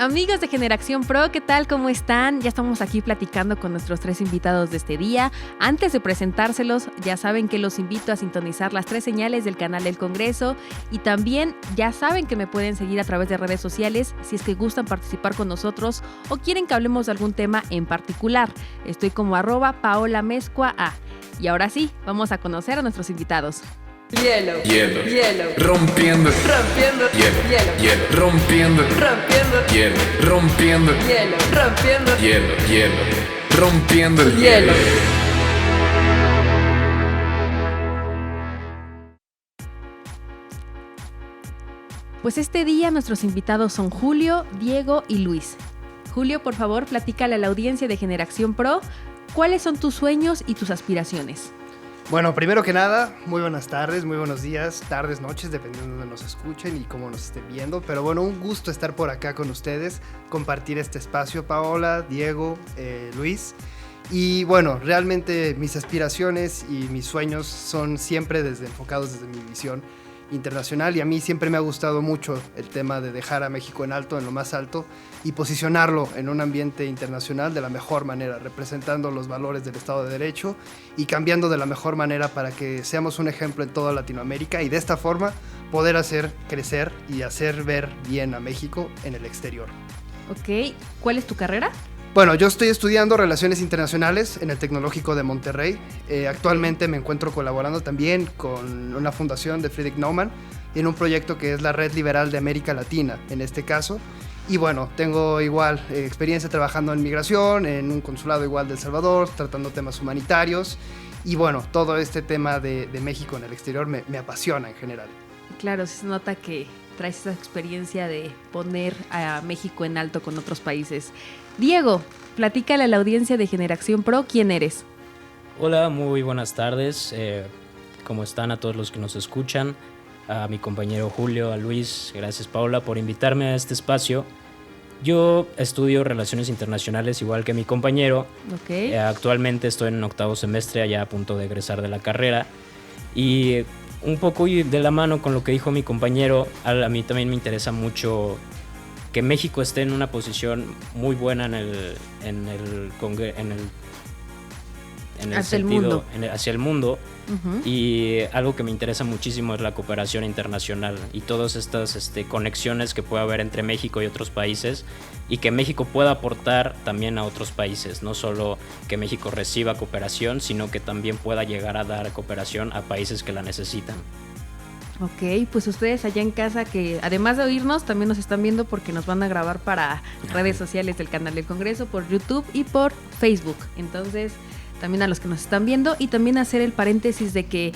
Amigos de Generación Pro, ¿qué tal? ¿Cómo están? Ya estamos aquí platicando con nuestros 3 invitados de este día. Antes de presentárselos, ya saben que los invito a sintonizar las 3 señales del canal del Congreso y también ya saben que me pueden seguir a través de redes sociales si es que gustan participar con nosotros o quieren que hablemos de algún tema en particular. Estoy como @PaolaMezcua. Y ahora sí, vamos a conocer a nuestros invitados. Hielo, rompiendo, hielo, rompiendo, hielo, rompiendo, hielo, rompiendo el hielo. Pues este día nuestros invitados son Julio, Diego y Luis. Julio, por favor, platícale a la audiencia de Generación Pro cuáles son tus sueños y tus aspiraciones. Bueno, primero que nada, muy buenas tardes, muy buenos días, tardes, noches, dependiendo de donde nos escuchen y cómo nos estén viendo. Pero bueno, un gusto estar por acá con ustedes, compartir este espacio, Paola, Diego, Luis. Y bueno, realmente mis aspiraciones y mis sueños son siempre enfocados desde mi visión internacional, y a mí siempre me ha gustado mucho el tema de dejar a México en alto, en lo más alto, y posicionarlo en un ambiente internacional de la mejor manera, representando los valores del Estado de Derecho y cambiando de la mejor manera para que seamos un ejemplo en toda Latinoamérica y de esta forma poder hacer crecer y hacer ver bien a México en el exterior. Ok, ¿cuál es tu carrera? Bueno, yo estoy estudiando Relaciones Internacionales en el Tecnológico de Monterrey. Actualmente me encuentro colaborando también con una fundación de Friedrich Naumann en un proyecto que es la Red Liberal de América Latina, en este caso. Y bueno, tengo igual experiencia trabajando en migración, en un consulado igual de El Salvador, tratando temas humanitarios. Y bueno, todo este tema de México en el exterior me apasiona en general. Claro, se nota que traes esa experiencia de poner a México en alto con otros países. Diego, platícale a la audiencia de Generación Pro quién eres. Hola, muy buenas tardes. ¿Cómo están a todos los que nos escuchan? A mi compañero Julio, a Luis, gracias Paula por invitarme a este espacio. Yo estudio Relaciones Internacionales igual que mi compañero. Okay. Actualmente estoy en 8º semestre, ya a punto de egresar de la carrera. Y un poco de la mano con lo que dijo mi compañero, a mí también me interesa mucho que México esté en una posición muy buena hacia el mundo. Uh-huh. Y algo que me interesa muchísimo es la cooperación internacional y todas estas conexiones que puede haber entre México y otros países, y que México pueda aportar también a otros países, no solo que México reciba cooperación, sino que también pueda llegar a dar cooperación a países que la necesitan. Ok, pues ustedes allá en casa, que además de oírnos, también nos están viendo porque nos van a grabar para redes sociales del canal del Congreso, por YouTube y por Facebook. Entonces, también a los que nos están viendo, y también hacer el paréntesis de que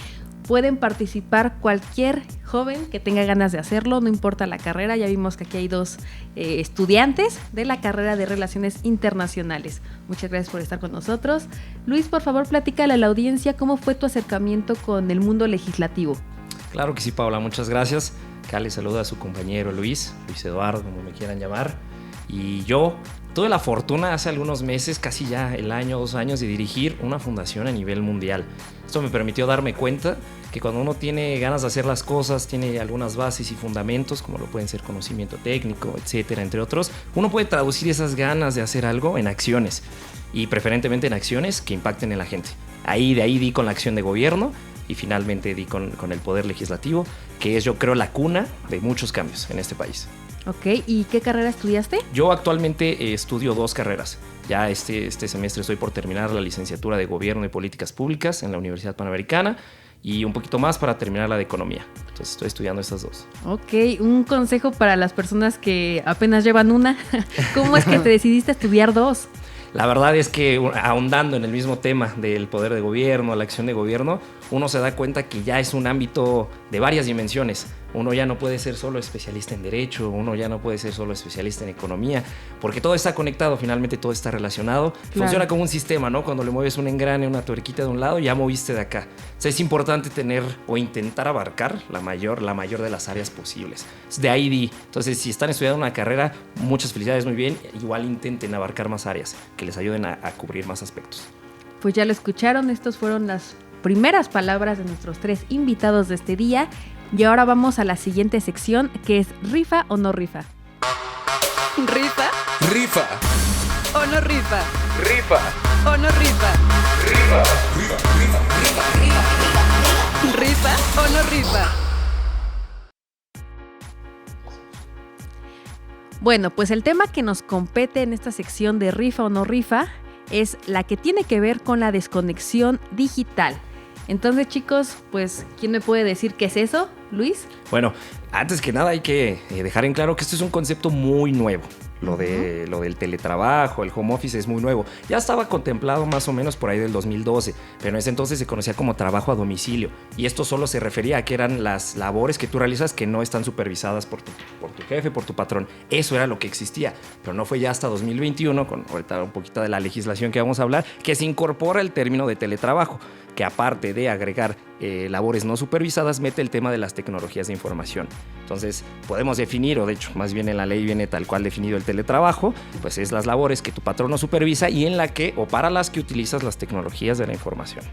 pueden participar cualquier joven que tenga ganas de hacerlo, no importa la carrera. Ya vimos que aquí hay 2 estudiantes de la carrera de Relaciones Internacionales. Muchas gracias por estar con nosotros. Luis, por favor, platícale a la audiencia cómo fue tu acercamiento con el mundo legislativo. Claro que sí, Paula, muchas gracias. Acá le saluda a su compañero Luis Eduardo, como me quieran llamar. Y yo tuve la fortuna hace algunos meses, casi ya el año, 2 años, de dirigir una fundación a nivel mundial. Esto me permitió darme cuenta que cuando uno tiene ganas de hacer las cosas, tiene algunas bases y fundamentos, como lo pueden ser conocimiento técnico, etcétera, entre otros, uno puede traducir esas ganas de hacer algo en acciones, y preferentemente en acciones que impacten en la gente. De ahí di con la acción de gobierno, y finalmente di con el poder legislativo, que es, yo creo, la cuna de muchos cambios en este país. Ok, ¿y qué carrera estudiaste? Yo actualmente estudio 2 carreras. Ya este semestre estoy por terminar la licenciatura de Gobierno y Políticas Públicas en la Universidad Panamericana, y un poquito más para terminar la de Economía. Entonces estoy estudiando estas 2. Ok, un consejo para las personas que apenas llevan una. ¿Cómo es que te decidiste a estudiar 2? La verdad es que, ahondando en el mismo tema del poder de gobierno, la acción de gobierno, uno se da cuenta que ya es un ámbito de varias dimensiones. Uno ya no puede ser solo especialista en derecho, uno ya no puede ser solo especialista en economía, porque todo está conectado, finalmente todo está relacionado. Claro. Funciona como un sistema, ¿no? Cuando le mueves un engrane, una tuerquita de un lado, ya moviste de acá. O sea, es importante tener o intentar abarcar la mayor de las áreas posibles. De ahí di. Entonces, si están estudiando una carrera, muchas felicidades, muy bien. Igual intenten abarcar más áreas que les ayuden a cubrir más aspectos. Pues ya lo escucharon, estos fueron las primeras palabras de nuestros 3 invitados de este día. Y ahora vamos a la siguiente sección, que es ¿rifa o no rifa? Rifa ¿Rifa o no rifa? ¿Rifa ¿O no rifa? ¿Rifa ¿Rifa o no rifa? Bueno, pues el tema que nos compete en esta sección de rifa o no rifa es la que tiene que ver con la desconexión digital. Entonces, chicos, pues, ¿quién me puede decir qué es eso? ¿Luis? Bueno, antes que nada hay que dejar en claro que este es un concepto muy nuevo. Lo del teletrabajo, el home office es muy nuevo. Ya estaba contemplado más o menos por ahí del 2012, pero en ese entonces se conocía como trabajo a domicilio. Y esto solo se refería a que eran las labores que tú realizas que no están supervisadas por tu jefe, por tu patrón. Eso era lo que existía. Pero no fue ya hasta 2021, con ahorita un poquito de la legislación que vamos a hablar, que se incorpora el término de teletrabajo, que aparte de agregar labores no supervisadas, mete el tema de las tecnologías de información. Entonces, podemos definir, o de hecho, más bien en la ley viene tal cual definido el teletrabajo, pues es las labores que tu patrón no supervisa y en la que, o para las que utilizas las tecnologías de la información.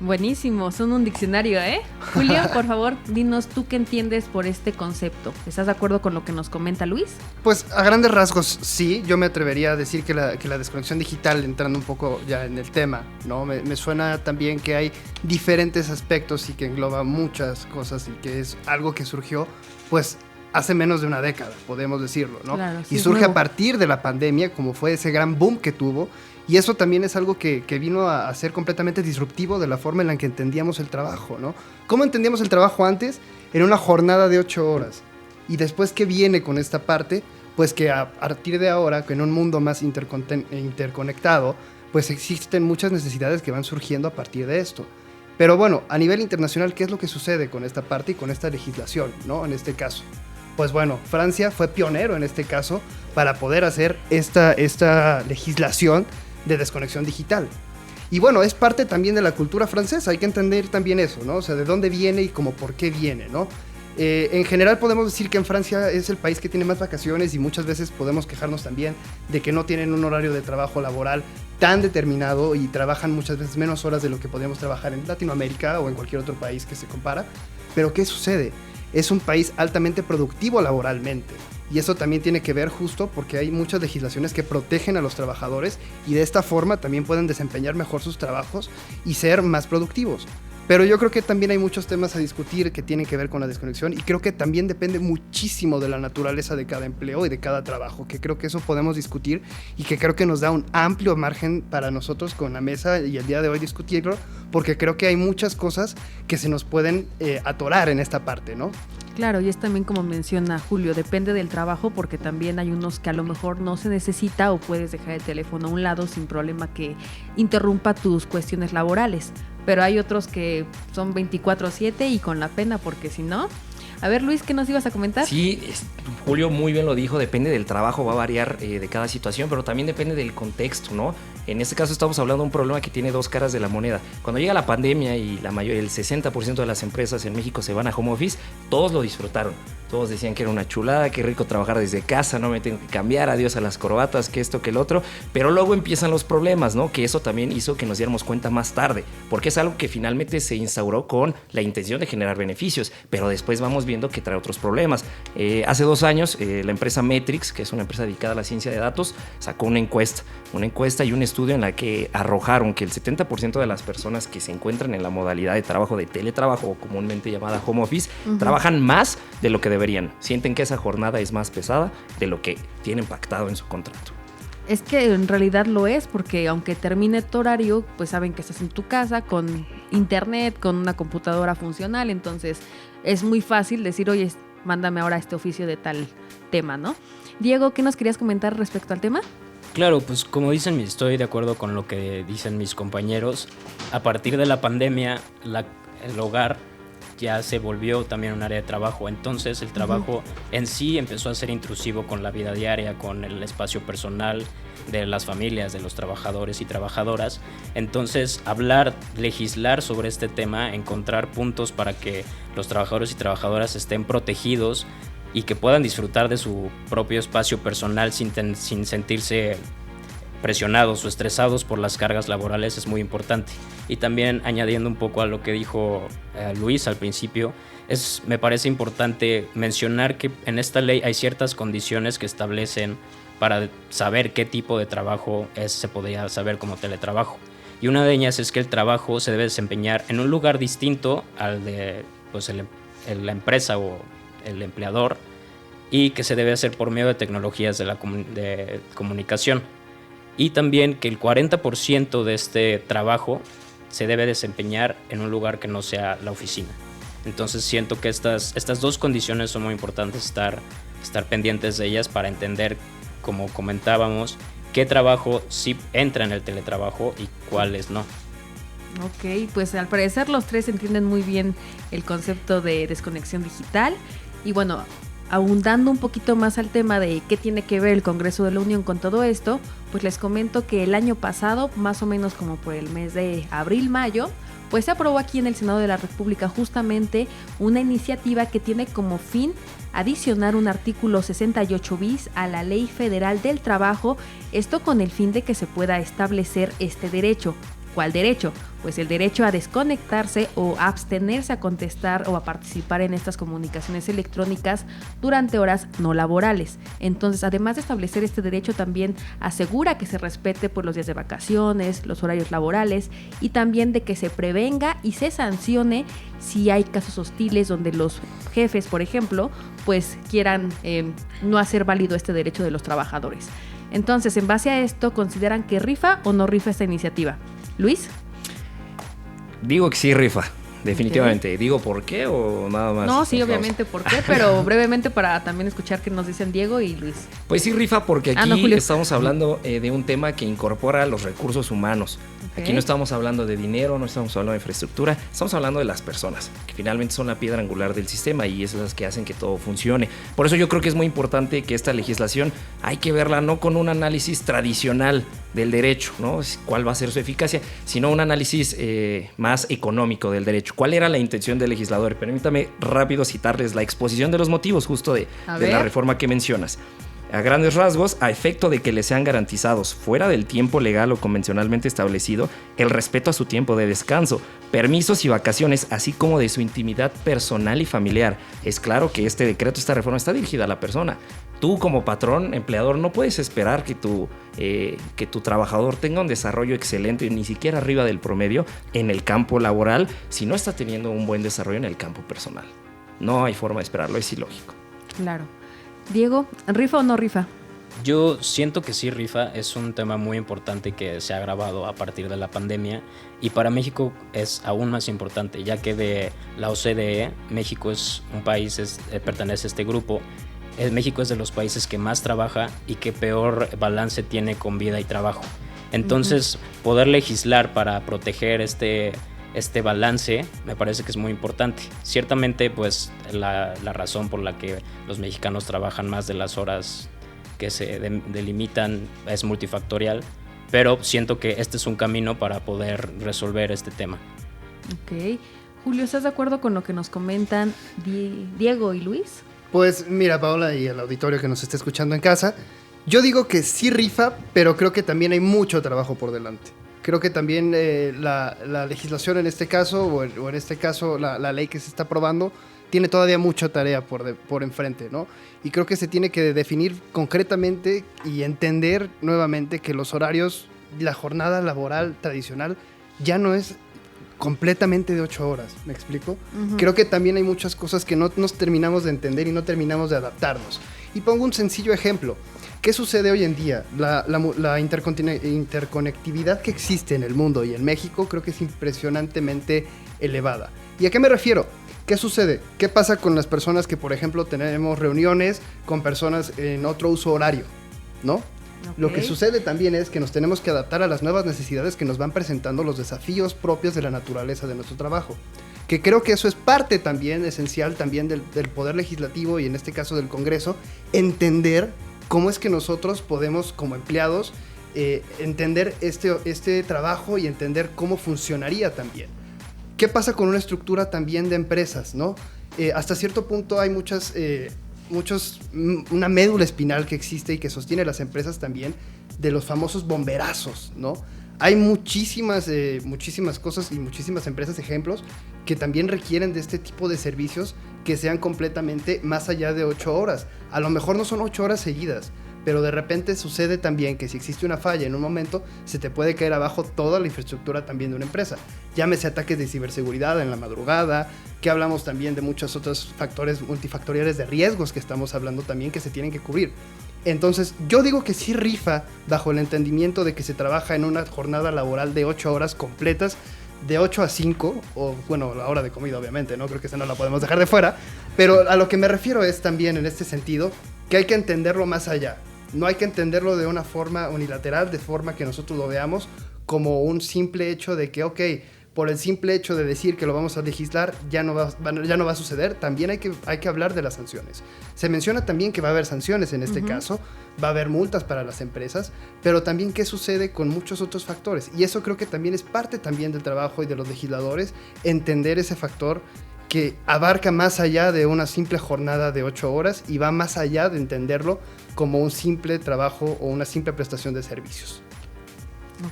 Buenísimo, son un diccionario, ¿eh? Julio, por favor, dinos tú qué entiendes por este concepto. ¿Estás de acuerdo con lo que nos comenta Luis? Pues a grandes rasgos sí, yo me atrevería a decir que la desconexión digital, entrando un poco ya en el tema, ¿no? Me suena también que hay diferentes aspectos y que engloba muchas cosas y que es algo que surgió pues hace menos de una década, podemos decirlo, ¿no? Claro, sí, y surge a partir de la pandemia, como fue ese gran boom que tuvo. Y eso también es algo que vino a ser completamente disruptivo de la forma en la que entendíamos el trabajo, ¿no? ¿Cómo entendíamos el trabajo antes? En una jornada de 8 horas. Y después, ¿qué viene con esta parte? Pues que a partir de ahora, que en un mundo más interconectado, pues existen muchas necesidades que van surgiendo a partir de esto. Pero bueno, a nivel internacional, ¿qué es lo que sucede con esta parte y con esta legislación, ¿no? En este caso. Pues bueno, Francia fue pionero en este caso para poder hacer esta legislación de desconexión digital. Y bueno, es parte también de la cultura francesa, hay que entender también eso, ¿no? O sea, de dónde viene y como por qué viene, ¿no? En general podemos decir que en Francia es el país que tiene más vacaciones y muchas veces podemos quejarnos también de que no tienen un horario de trabajo laboral tan determinado y trabajan muchas veces menos horas de lo que podríamos trabajar en Latinoamérica o en cualquier otro país que se compara. Pero ¿qué sucede? Es un país altamente productivo laboralmente. Y eso también tiene que ver justo porque hay muchas legislaciones que protegen a los trabajadores y de esta forma también pueden desempeñar mejor sus trabajos y ser más productivos. Pero yo creo que también hay muchos temas a discutir que tienen que ver con la desconexión y creo que también depende muchísimo de la naturaleza de cada empleo y de cada trabajo, que creo que eso podemos discutir y que creo que nos da un amplio margen para nosotros con la mesa y el día de hoy discutirlo, porque creo que hay muchas cosas que se nos pueden atorar en esta parte, ¿no? Claro, y es también como menciona Julio, depende del trabajo porque también hay unos que a lo mejor no se necesita o puedes dejar el teléfono a un lado sin problema que interrumpa tus cuestiones laborales, pero hay otros que son 24/7 y con la pena porque si no... A ver, Luis, ¿qué nos ibas a comentar? Sí, Julio muy bien lo dijo, depende del trabajo, va a variar de cada situación, pero también depende del contexto, ¿no? En este caso estamos hablando de un problema que tiene dos caras de la moneda. Cuando llega la pandemia y el 60% de las empresas en México se van a home office, todos lo disfrutaron. Todos decían que era una chulada, qué rico trabajar desde casa, no me tengo que cambiar, adiós a las corbatas, que esto, que el otro. Pero luego empiezan los problemas, ¿no? Que eso también hizo que nos diéramos cuenta más tarde, porque es algo que finalmente se instauró con la intención de generar beneficios, pero después vamos viendo que trae otros problemas. Hace 2 años, la empresa Metrix, que es una empresa dedicada a la ciencia de datos, sacó una encuesta y un estudio en la que arrojaron que el 70% de las personas que se encuentran en la modalidad de trabajo de teletrabajo, o comúnmente llamada home office, trabajan más de lo que deberían. Sienten que esa jornada es más pesada de lo que tienen pactado en su contrato. Es que en realidad lo es, porque aunque termine tu horario, pues saben que estás en tu casa con internet, con una computadora funcional, entonces es muy fácil decir, oye, mándame ahora este oficio de tal tema, ¿no? Diego, ¿qué nos querías comentar respecto al tema? Claro, pues como dicen, estoy de acuerdo con lo que dicen mis compañeros. A partir de la pandemia, el hogar ya se volvió también un área de trabajo. Entonces el trabajo en sí empezó a ser intrusivo con la vida diaria, con el espacio personal de las familias, de los trabajadores y trabajadoras. Entonces legislar sobre este tema, encontrar puntos para que los trabajadores y trabajadoras estén protegidos y que puedan disfrutar de su propio espacio personal sin sentirse presionados o estresados por las cargas laborales es muy importante. Y también añadiendo un poco a lo que dijo Luis al principio, me parece importante mencionar que en esta ley hay ciertas condiciones que establecen para saber qué tipo de trabajo se podría saber como teletrabajo. Y una de ellas es que el trabajo se debe desempeñar en un lugar distinto al de pues, la empresa o el empleador, y que se debe hacer por medio de tecnologías de comunicación. Y también que el 40% de este trabajo se debe desempeñar en un lugar que no sea la oficina. Entonces siento que estas dos condiciones son muy importantes, estar pendientes de ellas para entender, como comentábamos, qué trabajo sí entra en el teletrabajo y cuáles no. Ok, pues al parecer los tres entienden muy bien el concepto de desconexión digital. Y bueno, abundando un poquito más al tema de qué tiene que ver el Congreso de la Unión con todo esto, pues les comento que el año pasado, más o menos como por el mes de abril-mayo, pues se aprobó aquí en el Senado de la República justamente una iniciativa que tiene como fin adicionar un artículo 68 bis a la Ley Federal del Trabajo, esto con el fin de que se pueda establecer este derecho. ¿Cuál derecho? Pues el derecho a desconectarse o a abstenerse a contestar o a participar en estas comunicaciones electrónicas durante horas no laborales. Entonces, además de establecer este derecho, también asegura que se respete por los días de vacaciones, los horarios laborales, y también de que se prevenga y se sancione si hay casos hostiles donde los jefes, por ejemplo, pues quieran no hacer válido este derecho de los trabajadores. Entonces, en base a esto, ¿consideran que rifa o no rifa esta iniciativa? ¿Luis? Digo que sí rifa, definitivamente. Okay. ¿Digo por qué o nada más? No, sí, obviamente por qué, pero brevemente para también escuchar qué nos dicen Diego y Luis. Pues sí rifa porque aquí estamos hablando de un tema que incorpora los recursos humanos. Okay. Aquí no estamos hablando de dinero, no estamos hablando de infraestructura, estamos hablando de las personas, que finalmente son la piedra angular del sistema y esas las que hacen que todo funcione. Por eso yo creo que es muy importante que esta legislación hay que verla no con un análisis tradicional del derecho, ¿no? ¿Cuál va a ser su eficacia? Sino un análisis más económico del derecho. ¿Cuál era la intención del legislador? Permítame rápido citarles la exposición de los motivos justo de la reforma que mencionas. A grandes rasgos, a efecto de que les sean garantizados, fuera del tiempo legal o convencionalmente establecido, el respeto a su tiempo de descanso, permisos y vacaciones, así como de su intimidad personal y familiar. Es claro que este decreto, esta reforma está dirigida a la persona. Tú como patrón, empleador, no puedes esperar que tu trabajador tenga un desarrollo excelente, ni siquiera arriba del promedio, en el campo laboral, si no está teniendo un buen desarrollo en el campo personal. No hay forma de esperarlo, es ilógico. Claro. Diego, ¿rifa o no rifa? Yo siento que sí rifa, es un tema muy importante que se ha agravado a partir de la pandemia, y para México es aún más importante, ya que de la OCDE, México es un país, pertenece a este grupo. México es de los países que más trabaja y que peor balance tiene con vida y trabajo. Entonces, poder legislar para proteger este balance me parece que es muy importante. Ciertamente, pues la razón por la que los mexicanos trabajan más de las horas que se delimitan es multifactorial, pero siento que este es un camino para poder resolver este tema. Ok. Julio, ¿estás de acuerdo con lo que nos comentan Diego y Luis? Pues mira, Paola, y el auditorio que nos está escuchando en casa, yo digo que sí rifa, pero creo que también hay mucho trabajo por delante. Creo que también la legislación en este caso, o en este caso la ley que se está aprobando, tiene todavía mucha tarea por enfrente, ¿no? Y creo que se tiene que definir concretamente y entender nuevamente que los horarios, la jornada laboral tradicional ya no es completamente de 8 horas, ¿me explico? Uh-huh. Creo que también hay muchas cosas que no nos terminamos de entender y no terminamos de adaptarnos. Y pongo un sencillo ejemplo. ¿Qué sucede hoy en día? La interconectividad que existe en el mundo y en México creo que es impresionantemente elevada. ¿Y a qué me refiero? ¿Qué sucede? ¿Qué pasa con las personas que, por ejemplo, tenemos reuniones con personas en otro uso horario, ¿no? Okay. Lo que sucede también es que nos tenemos que adaptar a las nuevas necesidades que nos van presentando los desafíos propios de la naturaleza de nuestro trabajo. Que creo que eso es parte también, esencial también del Poder Legislativo y en este caso del Congreso, entender cómo es que nosotros podemos, como empleados, entender este trabajo y entender cómo funcionaría también. ¿Qué pasa con una estructura también de empresas, no? Hasta cierto punto hay una médula espinal que existe y que sostiene las empresas también, de los famosos bomberazos, ¿no? Hay muchísimas cosas y muchísimas empresas, ejemplos, que también requieren de este tipo de servicios que sean completamente más allá de 8 horas. A lo mejor no son 8 horas seguidas, pero de repente sucede también que si existe una falla en un momento, se te puede caer abajo toda la infraestructura también de una empresa. Llámese ataques de ciberseguridad en la madrugada, que hablamos también de muchos otros factores multifactoriales de riesgos que estamos hablando también que se tienen que cubrir. Entonces, yo digo que sí rifa bajo el entendimiento de que se trabaja en una jornada laboral de 8 horas completas, de 8 a 5, o bueno, la hora de comida obviamente, ¿no? Creo que esa no la podemos dejar de fuera, pero a lo que me refiero es también en este sentido que hay que entenderlo más allá. No hay que entenderlo de una forma unilateral, de forma que nosotros lo veamos como un simple hecho de que, ok, por el simple hecho de decir que lo vamos a legislar, ya no va a suceder. También hay que hablar de las sanciones. Se menciona también que va a haber sanciones en este caso, va a haber multas para las empresas, pero también qué sucede con muchos otros factores. Y eso creo que también es parte también del trabajo y de los legisladores, entender ese factor que abarca más allá de una simple jornada de 8 horas y va más allá de entenderlo como un simple trabajo o una simple prestación de servicios.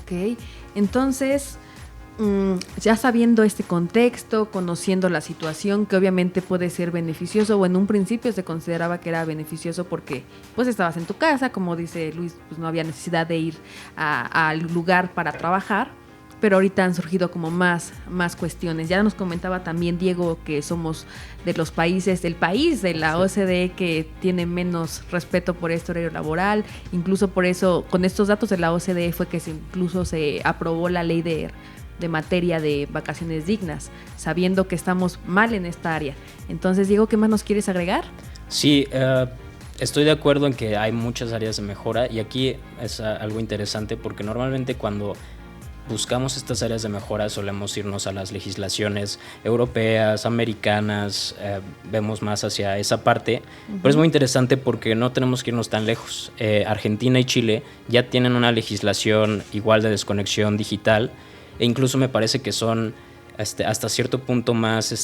Ok, entonces, ya sabiendo este contexto, conociendo la situación, que obviamente puede ser beneficioso, o en un principio se consideraba que era beneficioso porque pues estabas en tu casa, como dice Luis, pues no había necesidad de ir al lugar para trabajar, pero ahorita han surgido como más cuestiones. Ya nos comentaba también Diego que somos de los países, el país de la OCDE que tiene menos respeto por este horario laboral. Incluso por eso, con estos datos de la OCDE fue que incluso se aprobó la ley de materia de vacaciones dignas, sabiendo que estamos mal en esta área. Entonces, Diego, ¿qué más nos quieres agregar? Sí, estoy de acuerdo en que hay muchas áreas de mejora, y aquí es algo interesante porque normalmente cuando buscamos estas áreas de mejora solemos irnos a las legislaciones europeas, americanas, vemos más hacia esa parte, pero es muy interesante porque no tenemos que irnos tan lejos. Argentina y Chile ya tienen una legislación igual de desconexión digital, e incluso me parece que son hasta cierto punto más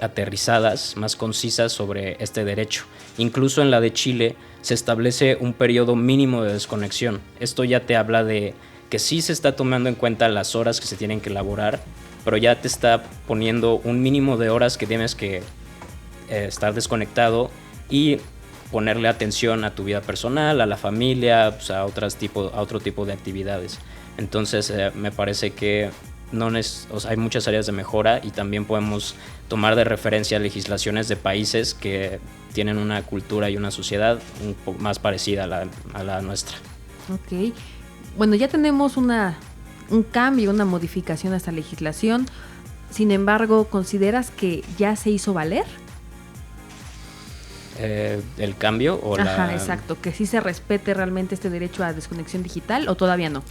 aterrizadas, más concisas sobre este derecho. Incluso en la de Chile se establece un periodo mínimo de desconexión. Esto ya te habla de que sí se está tomando en cuenta las horas que se tienen que elaborar, pero ya te está poniendo un mínimo de horas que tienes que estar desconectado y ponerle atención a tu vida personal, a la familia, pues a otro tipo de actividades. Entonces me parece que hay muchas áreas de mejora, y también podemos tomar de referencia legislaciones de países que tienen una cultura y una sociedad un poco más parecida a la nuestra. Ok. Bueno, ya tenemos un cambio, una modificación a esta legislación. Sin embargo, ¿consideras que ya se hizo valer? ¿El cambio o Ajá, exacto. ¿Que sí se respete realmente este derecho a desconexión digital o todavía no?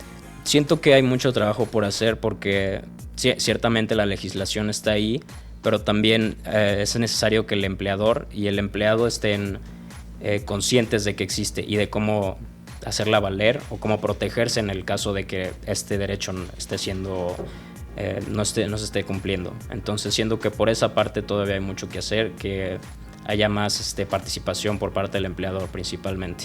Siento que hay mucho trabajo por hacer porque ciertamente la legislación está ahí, pero también es necesario que el empleador y el empleado estén conscientes de que existe y de cómo hacerla valer o cómo protegerse en el caso de que este derecho esté siendo no se esté cumpliendo. Entonces siento que por esa parte todavía hay mucho que hacer, que haya más participación por parte del empleador principalmente.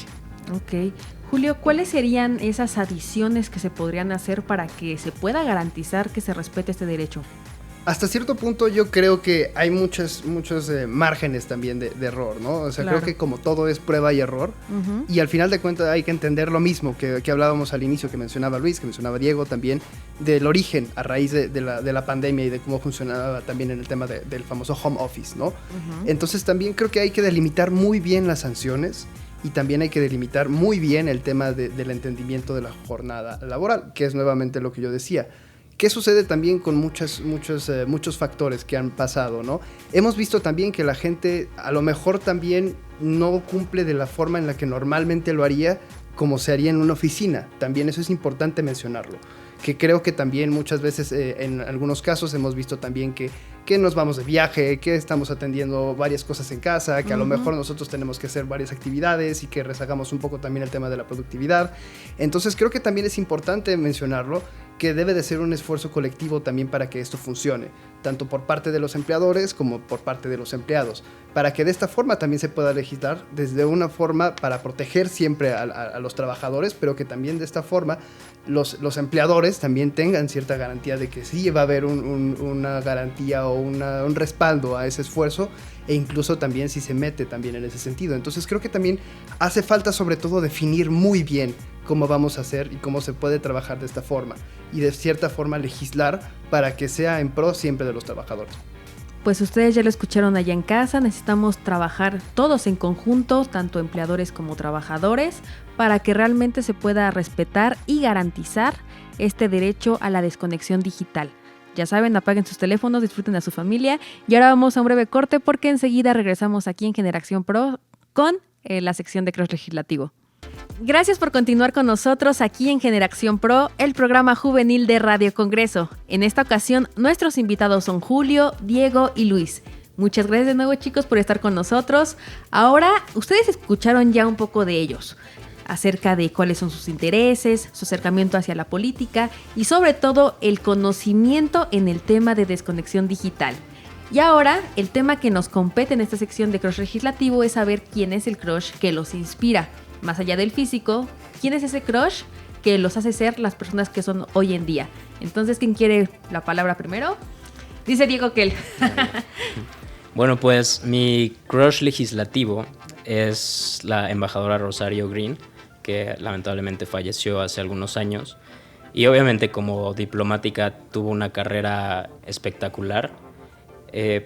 Ok. Julio, ¿cuáles serían esas adiciones que se podrían hacer para que se pueda garantizar que se respete este derecho? Hasta cierto punto yo creo que hay muchos márgenes también de error, ¿no? O sea, claro. Creo que como todo es prueba y error, y al final de cuentas hay que entender lo mismo que hablábamos al inicio, que mencionaba Luis, que mencionaba Diego también, del origen a raíz de la pandemia y de cómo funcionaba también en el tema del famoso home office, ¿no? Entonces también creo que hay que delimitar muy bien las sanciones, y también hay que delimitar muy bien el tema del entendimiento de la jornada laboral, que es nuevamente lo que yo decía. ¿Qué sucede también con muchos factores que han pasado, ¿no? Hemos visto también que la gente a lo mejor también no cumple de la forma en la que normalmente lo haría, como se haría en una oficina. También eso es importante mencionarlo. Que creo que también muchas veces en algunos casos hemos visto también que nos vamos de viaje, que estamos atendiendo varias cosas en casa, que a lo mejor nosotros tenemos que hacer varias actividades y que rezagamos un poco también el tema de la productividad. Entonces creo que también es importante mencionarlo, que debe de ser un esfuerzo colectivo también para que esto funcione, tanto por parte de los empleadores como por parte de los empleados, para que de esta forma también se pueda legislar desde una forma para proteger siempre a los trabajadores, pero que también de esta forma los empleadores también tengan cierta garantía de que sí va a haber una garantía o un respaldo a ese esfuerzo, e incluso también si se mete también en ese sentido. Entonces creo que también hace falta sobre todo definir muy bien cómo vamos a hacer y cómo se puede trabajar de esta forma, y de cierta forma legislar para que sea en pro siempre de los trabajadores. Pues ustedes ya lo escucharon allá en casa, necesitamos trabajar todos en conjunto, tanto empleadores como trabajadores, para que realmente se pueda respetar y garantizar este derecho a la desconexión digital. Ya saben, apaguen sus teléfonos, disfruten a su familia, y ahora vamos a un breve corte porque enseguida regresamos aquí en Generación Pro con la sección de Crush Legislativo. Gracias por continuar con nosotros aquí en Generación Pro, el programa juvenil de Radio Congreso. En esta ocasión, nuestros invitados son Julio, Diego y Luis. Muchas gracias de nuevo, chicos, por estar con nosotros. Ahora, ustedes escucharon ya un poco de ellos, acerca de cuáles son sus intereses, su acercamiento hacia la política y sobre todo el conocimiento en el tema de desconexión digital. Y ahora, el tema que nos compete en esta sección de Crush Legislativo es saber quién es el crush que los inspira. Más allá del físico, ¿quién es ese crush que los hace ser las personas que son hoy en día? Entonces, ¿quién quiere la palabra primero? Dice Diego que él. Bueno, pues mi crush legislativo es la embajadora Rosario Green, que lamentablemente falleció hace algunos años. Y obviamente como diplomática tuvo una carrera espectacular,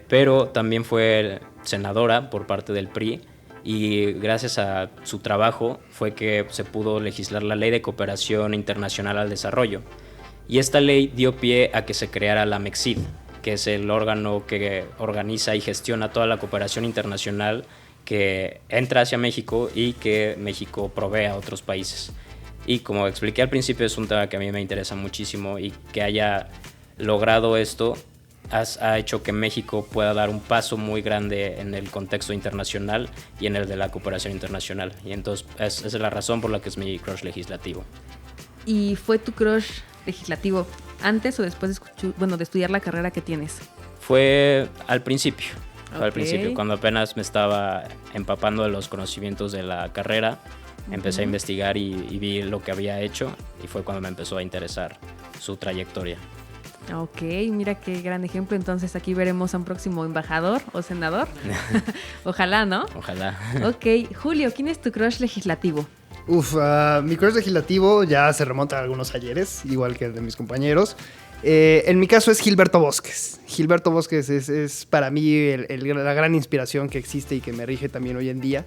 pero también fue senadora por parte del PRI. Y gracias a su trabajo fue que se pudo legislar la Ley de Cooperación Internacional al Desarrollo. Y esta ley dio pie a que se creara la MECSID, que es el órgano que organiza y gestiona toda la cooperación internacional que entra hacia México y que México provee a otros países. Y como expliqué al principio, es un tema que a mí me interesa muchísimo, y que haya logrado esto ha hecho que México pueda dar un paso muy grande en el contexto internacional y en el de la cooperación internacional. Y entonces esa es la razón por la que es mi crush legislativo. ¿Y fue tu crush legislativo antes o después de estudiar la carrera que tienes? Fue al principio. Fue al Ok. principio, cuando apenas me estaba empapando de los conocimientos de la carrera. Empecé a investigar y vi lo que había hecho, y fue cuando me empezó a interesar su trayectoria. Ok, mira qué gran ejemplo. Entonces aquí veremos a un próximo embajador o senador. Ojalá, ¿no? Ojalá. Ok, Julio, ¿quién es tu crush legislativo? Mi crush legislativo ya se remonta a algunos ayeres, igual que el de mis compañeros. En mi caso es Gilberto Bosques. Gilberto Bosques es para mí la gran inspiración que existe y que me rige también hoy en día.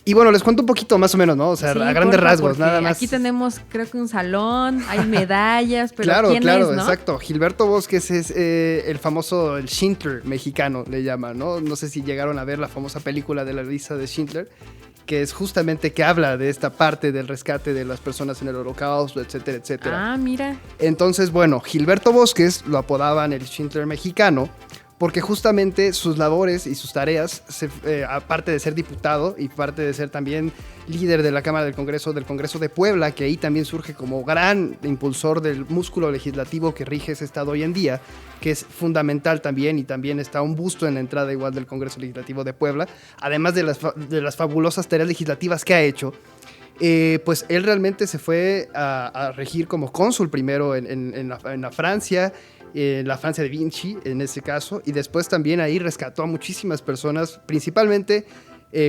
Y bueno, les cuento un poquito más o menos, ¿no? O sea, Sí, a grandes porfa, rasgos, porque nada más. Aquí tenemos, creo que un salón, hay medallas, pero Claro, ¿quién claro, es, no? exacto. Gilberto Bosques es el famoso el Schindler mexicano, le llaman, ¿no? No sé si llegaron a ver la famosa película de la lista de Schindler, que es justamente que habla de esta parte del rescate de las personas en el Holocausto, etcétera, etcétera. Ah, mira. Entonces, bueno, Gilberto Bosques lo apodaban el Schindler mexicano porque justamente sus labores y sus tareas, aparte de ser diputado y parte de ser también líder de la Cámara del Congreso de Puebla, que ahí también surge como gran impulsor del músculo legislativo que rige ese estado hoy en día, que es fundamental también, y también está un busto en la entrada igual del Congreso Legislativo de Puebla, además de las fabulosas tareas legislativas que ha hecho. Pues él realmente se fue a regir como cónsul primero en la Francia, la Francia de Vichy en ese caso, y después también ahí rescató a muchísimas personas, principalmente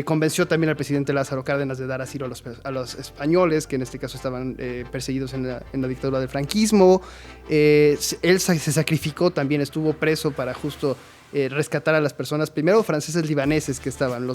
convenció también al presidente Lázaro Cárdenas de dar asilo a los españoles, que en este caso estaban perseguidos en la dictadura del franquismo. Él se sacrificó, también estuvo preso para justo rescatar a las personas, primero franceses libaneses que estaban,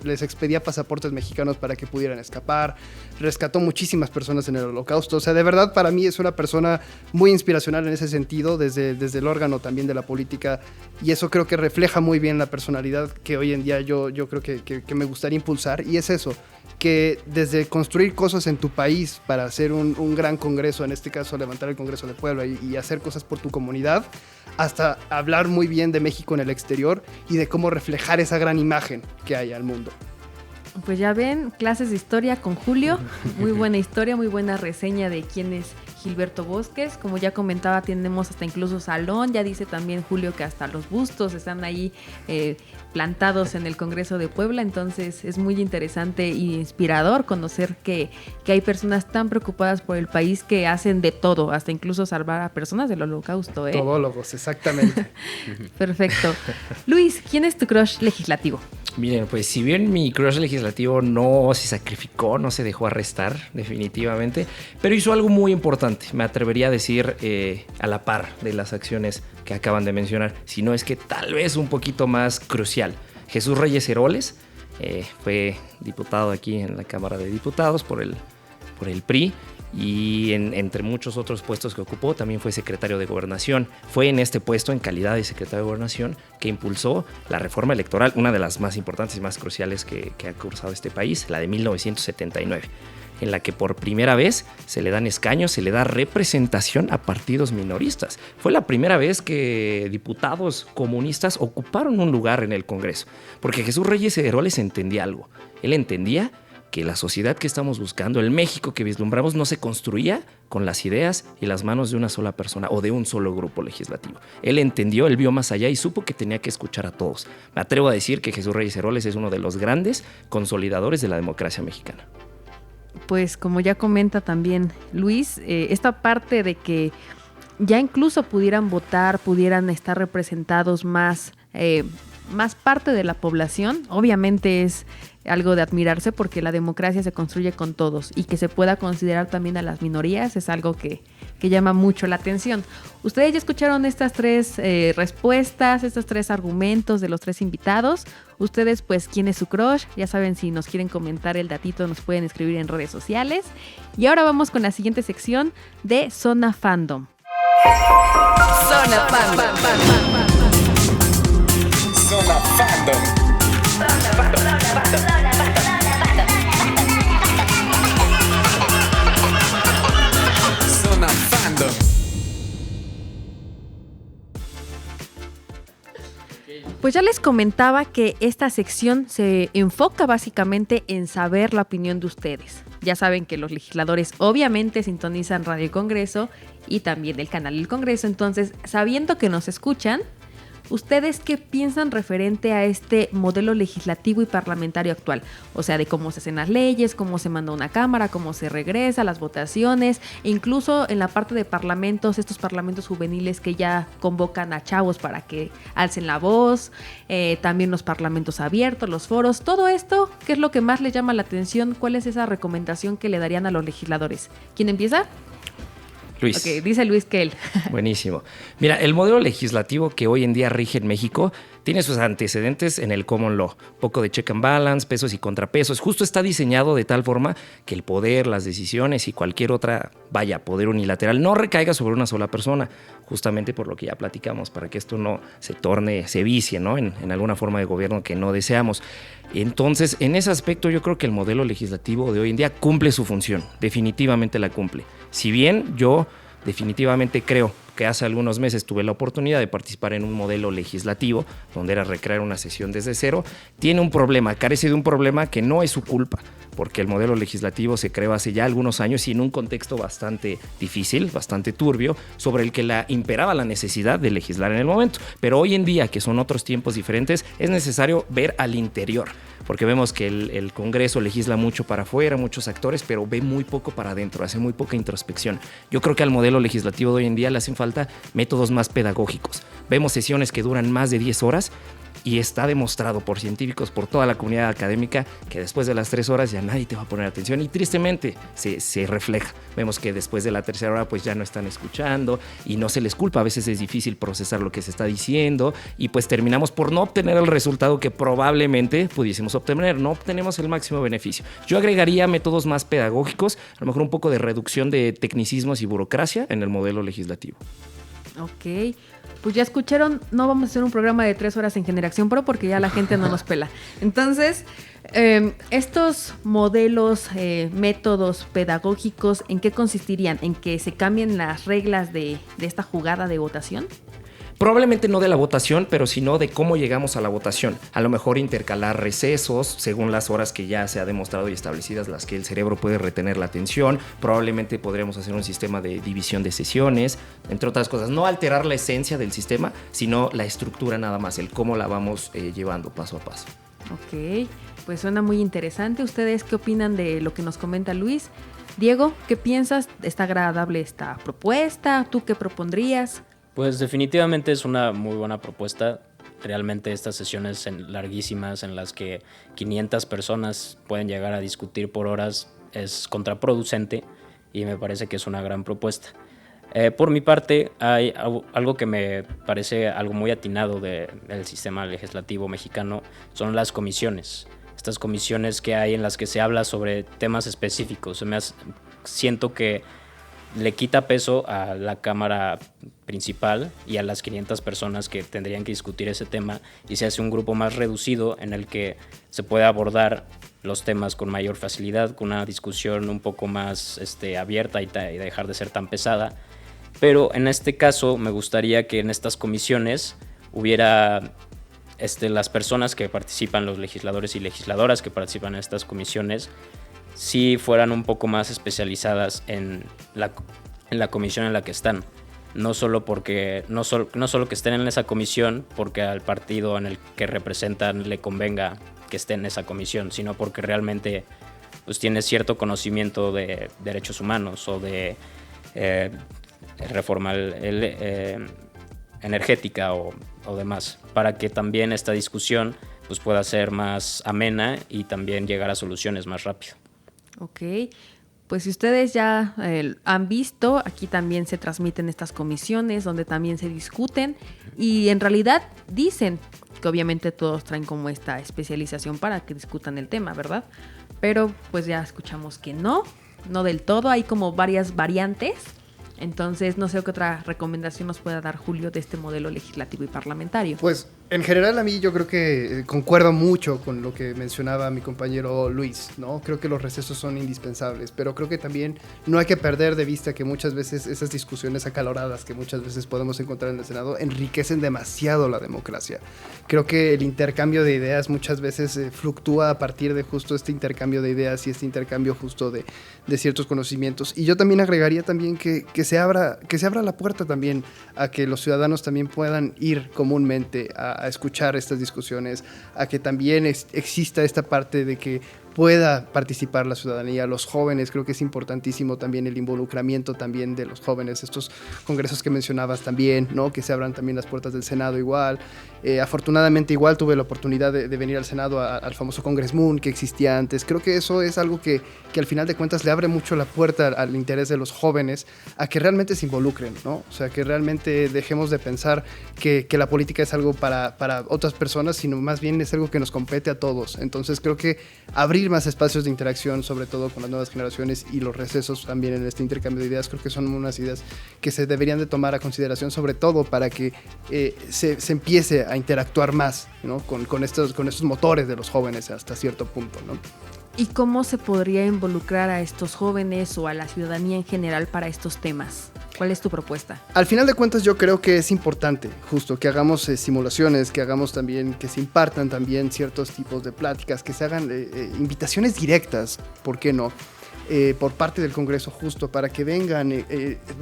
les expedía pasaportes mexicanos para que pudieran escapar, rescató muchísimas personas en el Holocausto. O sea, de verdad para mí es una persona muy inspiracional en ese sentido, desde el órgano también de la política, y eso creo que refleja muy bien la personalidad que hoy en día yo creo que me gustaría impulsar, y es eso, que desde construir cosas en tu país para hacer un gran congreso, en este caso levantar el Congreso de Puebla y hacer cosas por tu comunidad, hasta hablar muy bien de México en el exterior y de cómo reflejar esa gran imagen que hay al mundo. Pues ya ven, clases de historia con Julio. Muy buena historia, muy buena reseña de quién es Gilberto Bosques. Como ya comentaba, tenemos hasta incluso salón. Ya dice también Julio que hasta los bustos están ahí plantados en el Congreso de Puebla. Entonces es muy interesante e inspirador conocer que hay personas tan preocupadas por el país que hacen de todo, hasta incluso salvar a personas del holocausto. Todólogos, exactamente. Perfecto. Luis, ¿quién es tu crush legislativo? Miren, pues si bien mi crush legislativo no se sacrificó, no se dejó arrestar definitivamente, pero hizo algo muy importante, me atrevería a decir a la par de las acciones que acaban de mencionar, si no es que tal vez un poquito más crucial. Jesús Reyes Heroles fue diputado aquí en la Cámara de Diputados por el PRI, y entre muchos otros puestos que ocupó también fue secretario de Gobernación. Fue en este puesto, en calidad de secretario de Gobernación, que impulsó la reforma electoral, una de las más importantes y más cruciales que ha cursado este país, la de 1979, en la que por primera vez se le dan escaños, se le da representación a partidos minoristas. Fue la primera vez que diputados comunistas ocuparon un lugar en el Congreso, porque Jesús Reyes Heroles entendía algo. Él entendía que la sociedad que estamos buscando, el México que vislumbramos, no se construía con las ideas y las manos de una sola persona o de un solo grupo legislativo. Él entendió, él vio más allá y supo que tenía que escuchar a todos. Me atrevo a decir que Jesús Reyes Heroles es uno de los grandes consolidadores de la democracia mexicana. Pues como ya comenta también Luis, esta parte de que ya incluso pudieran votar, pudieran estar representados más parte de la población, obviamente es algo de admirarse porque la democracia se construye con todos y que se pueda considerar también a las minorías es algo que llama mucho la atención. Ustedes ya escucharon estas tres respuestas, estos tres argumentos de los tres invitados. Ustedes, pues, ¿quién es su crush? Ya saben, si nos quieren comentar el datito, nos pueden escribir en redes sociales. Y ahora vamos con la siguiente sección de Zona Fandom. Zona Fandom. Zona Fandom. Zona Fandom. Pues ya les comentaba que esta sección se enfoca básicamente en saber la opinión de ustedes. Ya saben que los legisladores obviamente sintonizan Radio Congreso y también el canal del Congreso. Entonces, sabiendo que nos escuchan, ¿ustedes qué piensan referente a este modelo legislativo y parlamentario actual? O sea, de cómo se hacen las leyes, cómo se manda una cámara, cómo se regresa, las votaciones, e incluso en la parte de parlamentos, estos parlamentos juveniles que ya convocan a chavos para que alcen la voz, también los parlamentos abiertos, los foros, todo esto, ¿qué es lo que más les llama la atención? ¿Cuál es esa recomendación que le darían a los legisladores? ¿Quién empieza? Luis. Ok, dice Luis que él. Buenísimo. Mira, el modelo legislativo que hoy en día rige en México tiene sus antecedentes en el common law. Poco de check and balance, pesos y contrapesos. Justo está diseñado de tal forma que el poder, las decisiones y cualquier otra, poder unilateral no recaiga sobre una sola persona. Justamente por lo que ya platicamos, para que esto no se vicie, ¿no? en alguna forma de gobierno que no deseamos. Entonces, en ese aspecto yo creo que el modelo legislativo de hoy en día cumple su función. Definitivamente la cumple. Si bien yo definitivamente creo que hace algunos meses tuve la oportunidad de participar en un modelo legislativo donde era recrear una sesión desde cero, tiene un problema, carece de un problema que no es su culpa, porque el modelo legislativo se creó hace ya algunos años y en un contexto bastante difícil, bastante turbio, sobre el que imperaba la necesidad de legislar en el momento. Pero hoy en día, que son otros tiempos diferentes, es necesario ver al interior, porque vemos que el Congreso legisla mucho para afuera, muchos actores, pero ve muy poco para adentro, hace muy poca introspección. Yo creo que al modelo legislativo de hoy en día le hacen falta métodos más pedagógicos. Vemos sesiones que duran más de 10 horas y está demostrado por científicos, por toda la comunidad académica, que después de las 3 horas ya nadie te va a poner atención y tristemente se refleja. Vemos que después de la tercera hora pues ya no están escuchando y no se les culpa. A veces es difícil procesar lo que se está diciendo y pues terminamos por no obtener el resultado que probablemente pudiésemos obtener. No obtenemos el máximo beneficio. Yo agregaría métodos más pedagógicos, a lo mejor un poco de reducción de tecnicismos y burocracia en el modelo legislativo. Ok, pues ya escucharon, no vamos a hacer un programa de 3 horas en Generación Pro porque ya la gente no nos pela. Entonces, estos modelos, métodos pedagógicos, ¿en qué consistirían? ¿En que se cambien las reglas de esta jugada de votación? Probablemente no de la votación, pero sino de cómo llegamos a la votación. A lo mejor intercalar recesos según las horas que ya se ha demostrado y establecidas, las que el cerebro puede retener la atención. Probablemente podremos hacer un sistema de división de sesiones, entre otras cosas. No alterar la esencia del sistema, sino la estructura nada más, el cómo la vamos llevando paso a paso. Ok, pues suena muy interesante. ¿Ustedes qué opinan de lo que nos comenta Luis? Diego, ¿qué piensas? ¿Está agradable esta propuesta? ¿Tú qué propondrías? Pues definitivamente es una muy buena propuesta. Realmente estas sesiones larguísimas en las que 500 personas pueden llegar a discutir por horas es contraproducente y me parece que es una gran propuesta. Por mi parte, hay algo que me parece algo muy atinado del sistema legislativo mexicano, son las comisiones. Estas comisiones que hay en las que se habla sobre temas específicos. Siento que le quita peso a la Cámara principal y a las 500 personas que tendrían que discutir ese tema y se hace un grupo más reducido en el que se puede abordar los temas con mayor facilidad, con una discusión un poco más abierta y dejar de ser tan pesada. Pero en este caso me gustaría que en estas comisiones hubiera las personas que participan, los legisladores y legisladoras que participan en estas comisiones, si fueran un poco más especializadas en la comisión en la que están. No solo que estén en esa comisión porque al partido en el que representan le convenga que estén en esa comisión, sino porque realmente pues, tiene cierto conocimiento de derechos humanos o de reforma energética o demás, para que también esta discusión pues, pueda ser más amena y también llegar a soluciones más rápido. Ok, pues si ustedes ya han visto, aquí también se transmiten estas comisiones donde también se discuten y en realidad dicen que obviamente todos traen como esta especialización para que discutan el tema, ¿verdad? Pero pues ya escuchamos que no del todo, hay como varias variantes. Entonces, no sé qué otra recomendación nos pueda dar Julio de este modelo legislativo y parlamentario. Pues, en general a mí yo creo que concuerdo mucho con lo que mencionaba mi compañero Luis, ¿no? Creo que los recesos son indispensables, pero creo que también no hay que perder de vista que muchas veces esas discusiones acaloradas que muchas veces podemos encontrar en el Senado enriquecen demasiado la democracia. Creo que el intercambio de ideas muchas veces fluctúa a partir de justo este intercambio de ideas y este intercambio justo de ciertos conocimientos. Y yo también agregaría también que se abra la puerta también a que los ciudadanos también puedan ir comúnmente a escuchar estas discusiones, a que también exista esta parte de que pueda participar la ciudadanía, los jóvenes. Creo que es importantísimo también el involucramiento también de los jóvenes, estos congresos que mencionabas también, ¿no? Que se abran también las puertas del Senado igual. Afortunadamente igual tuve la oportunidad de venir al Senado al famoso Congress Moon que existía antes. Creo que eso es algo que al final de cuentas le abre mucho la puerta al interés de los jóvenes a que realmente se involucren, ¿no? O sea, que realmente dejemos de pensar que la política es algo para otras personas, sino más bien es algo que nos compete a todos. Entonces creo que abrir más espacios de interacción, sobre todo con las nuevas generaciones y los recesos también en este intercambio de ideas, creo que son unas ideas que se deberían de tomar a consideración, sobre todo para que se empiece a interactuar más, ¿no? con estos motores de los jóvenes hasta cierto punto, ¿no? ¿Y cómo se podría involucrar a estos jóvenes o a la ciudadanía en general para estos temas? ¿Cuál es tu propuesta? Al final de cuentas yo creo que es importante justo que hagamos simulaciones, que hagamos también, que se impartan también ciertos tipos de pláticas, que se hagan invitaciones directas, ¿por qué no? Por parte del Congreso justo para que vengan,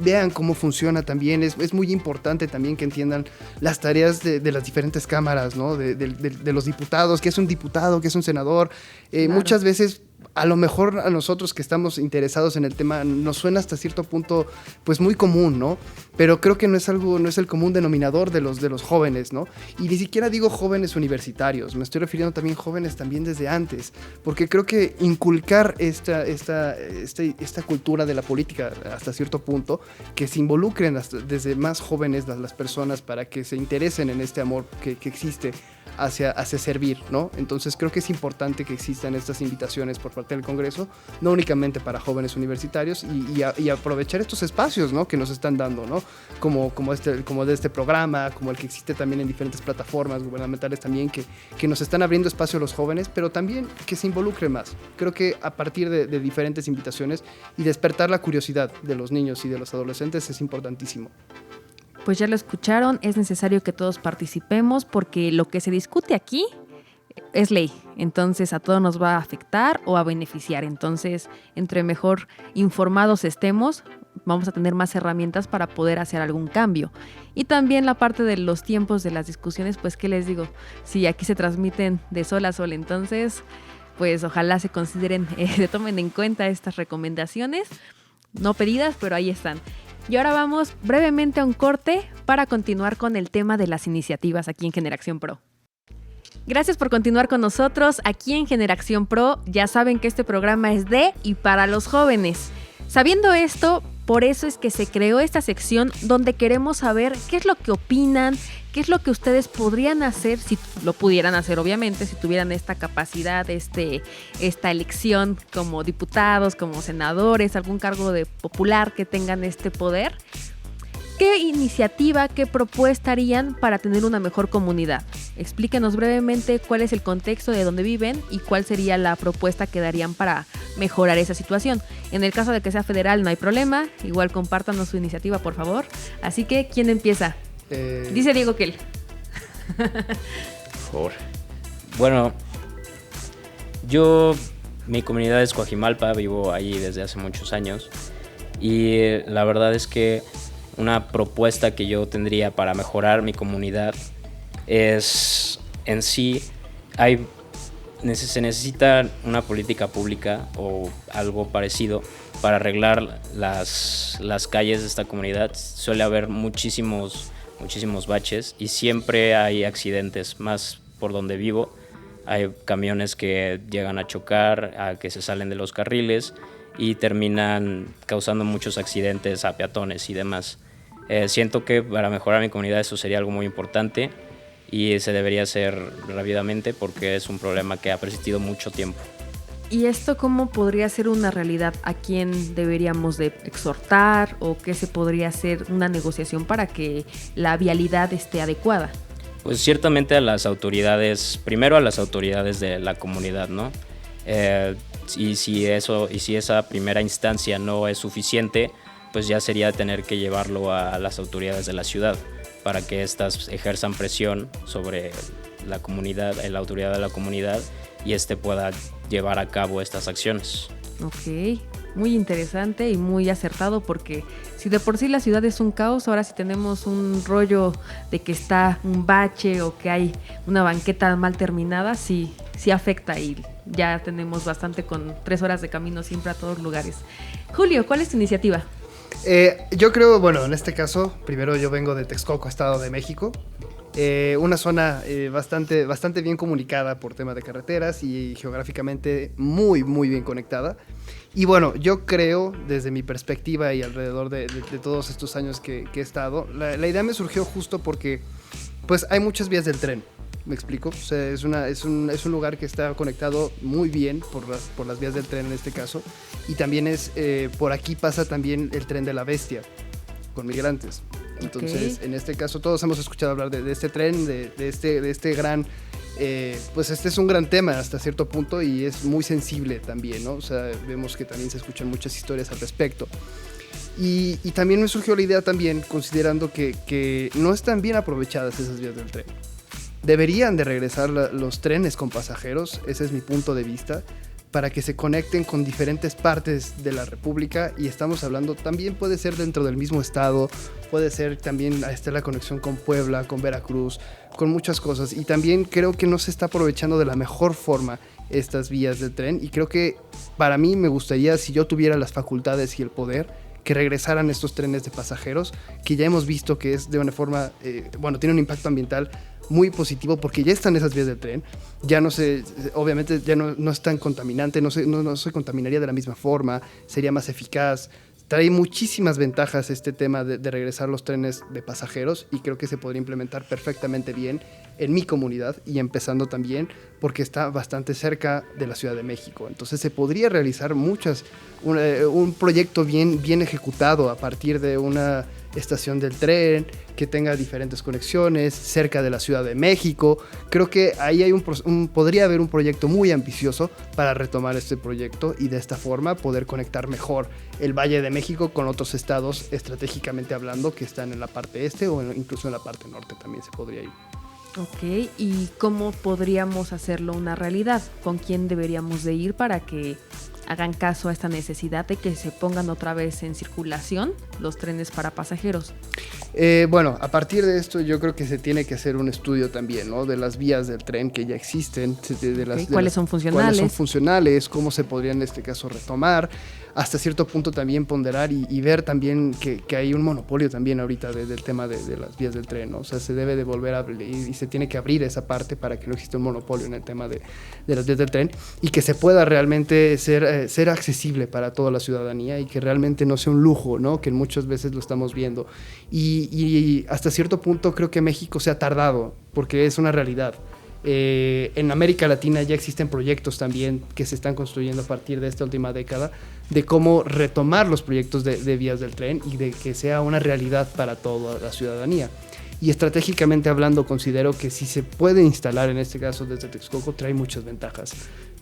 vean cómo funciona también. Es muy importante también que entiendan las tareas de las diferentes cámaras, ¿no? De los diputados, qué es un diputado, qué es un senador. Claro. Muchas veces a lo mejor a nosotros que estamos interesados en el tema nos suena hasta cierto punto pues muy común, ¿no? Pero creo que no es el común denominador de los jóvenes, ¿no? Y ni siquiera digo jóvenes universitarios, me estoy refiriendo también jóvenes también desde antes, porque creo que inculcar esta cultura de la política hasta cierto punto, que se involucren desde más jóvenes las personas para que se interesen en este amor que existe hacia servir, ¿no? Entonces creo que es importante que existan estas invitaciones por parte del Congreso, no únicamente para jóvenes universitarios y aprovechar estos espacios, ¿no? Que nos están dando, ¿no? Como de este programa, como el que existe también en diferentes plataformas gubernamentales también que nos están abriendo espacio a los jóvenes, pero también que se involucren más. Creo que a partir de diferentes invitaciones y despertar la curiosidad de los niños y de los adolescentes es importantísimo. Pues ya lo escucharon, es necesario que todos participemos porque lo que se discute aquí es ley, entonces a todos nos va a afectar o a beneficiar. Entonces, entre mejor informados estemos, vamos a tener más herramientas para poder hacer algún cambio. Y también la parte de los tiempos de las discusiones, pues qué les digo, si aquí se transmiten de sol a sol, entonces pues ojalá se consideren, se tomen en cuenta estas recomendaciones, no pedidas, pero ahí están. Y ahora vamos brevemente a un corte para continuar con el tema de las iniciativas aquí en Generación Pro. Gracias por continuar con nosotros aquí en Generación Pro. Ya saben que este programa es de y para los jóvenes. Sabiendo esto, por eso es que se creó esta sección donde queremos saber qué es lo que opinan, qué es lo que ustedes podrían hacer, si lo pudieran hacer obviamente, si tuvieran esta capacidad, esta elección como diputados, como senadores, algún cargo de popular que tengan este poder. ¿Qué iniciativa, qué propuesta harían para tener una mejor comunidad? Explíquenos brevemente cuál es el contexto de donde viven y cuál sería la propuesta que darían para mejorar esa situación. En el caso de que sea federal no hay problema, igual compártanos su iniciativa por favor. Así que, ¿quién empieza? Dice Diego Kell. Por favor. Bueno, mi comunidad es Coajimalpa, vivo ahí desde hace muchos años y la verdad es que una propuesta que yo tendría para mejorar mi comunidad es, en sí, se necesita una política pública o algo parecido para arreglar las calles de esta comunidad. Suele haber muchísimos baches y siempre hay accidentes, más por donde vivo. Hay camiones que llegan a chocar, que se salen de los carriles y terminan causando muchos accidentes a peatones y demás. Siento que para mejorar mi comunidad eso sería algo muy importante y se debería hacer rápidamente porque es un problema que ha persistido mucho tiempo. ¿Y esto cómo podría ser una realidad? ¿A quién deberíamos de exhortar o qué se podría hacer una negociación para que la vialidad esté adecuada? Pues ciertamente a las autoridades, primero a las autoridades de la comunidad, ¿no? Y si esa primera instancia no es suficiente, pues ya sería tener que llevarlo a las autoridades de la ciudad para que éstas ejerzan presión sobre la comunidad, la autoridad de la comunidad y pueda llevar a cabo estas acciones. Ok, muy interesante y muy acertado porque si de por sí la ciudad es un caos, ahora si tenemos un rollo de que está un bache o que hay una banqueta mal terminada, sí afecta y ya tenemos bastante con 3 horas de camino siempre a todos lugares. Julio, ¿cuál es tu iniciativa? Yo creo, bueno, en este caso, primero yo vengo de Texcoco, Estado de México. Una zona bastante bien comunicada por tema de carreteras y geográficamente muy bien conectada. Y bueno, yo creo, desde mi perspectiva y alrededor de todos estos años que he estado, la idea me surgió justo porque pues hay muchas vías del tren. ¿Me explico? O sea, es un lugar que está conectado muy bien por las vías del tren en este caso. Y también por aquí pasa también el tren de la Bestia con migrantes. Entonces, en este caso todos hemos escuchado hablar de este tren, de este gran... pues este es un gran tema hasta cierto punto y es muy sensible también, ¿no? O sea, vemos que también se escuchan muchas historias al respecto. Y también me surgió la idea también, considerando que no están bien aprovechadas esas vías del tren. Deberían de regresar los trenes con pasajeros, ese es mi punto de vista, para que se conecten con diferentes partes de la República y estamos hablando, también puede ser dentro del mismo estado, puede ser también la conexión con Puebla, con Veracruz, con muchas cosas y también creo que no se está aprovechando de la mejor forma estas vías del tren y creo que para mí me gustaría, si yo tuviera las facultades y el poder, que regresaran estos trenes de pasajeros, que ya hemos visto que es de una forma, tiene un impacto ambiental muy positivo porque ya están esas vías del tren, obviamente ya no es tan contaminante, no se contaminaría de la misma forma, sería más eficaz, trae muchísimas ventajas este tema de regresar los trenes de pasajeros y creo que se podría implementar perfectamente bien en mi comunidad y empezando también porque está bastante cerca de la Ciudad de México, entonces se podría realizar un proyecto bien ejecutado a partir de una estación del tren, que tenga diferentes conexiones cerca de la Ciudad de México. Creo que ahí hay podría haber un proyecto muy ambicioso para retomar este proyecto y de esta forma poder conectar mejor el Valle de México con otros estados estratégicamente hablando que están en la parte este o incluso en la parte norte también se podría ir. Ok, ¿y cómo podríamos hacerlo una realidad? ¿Con quién deberíamos de ir para que hagan caso a esta necesidad de que se pongan otra vez en circulación los trenes para pasajeros? Bueno, a partir de esto yo creo que se tiene que hacer un estudio también, ¿no? De las vías del tren que ya existen, ¿Cuáles son funcionales? ¿Cuáles son funcionales? ¿Cómo se podría en este caso retomar? Hasta cierto punto también ponderar y ver también que hay un monopolio también ahorita del tema de las vías del tren, ¿no? O sea, se debe de volver a abrir y se tiene que abrir esa parte para que no exista un monopolio en el tema de las vías del tren y que se pueda realmente ser accesible para toda la ciudadanía y que realmente no sea un lujo, ¿no? Que muchas veces lo estamos viendo. Y hasta cierto punto creo que México se ha tardado porque es una realidad. En América Latina ya existen proyectos también que se están construyendo a partir de esta última década de cómo retomar los proyectos de vías del tren y de que sea una realidad para toda la ciudadanía. Y estratégicamente hablando, considero que si se puede instalar, en este caso desde Texcoco, trae muchas ventajas.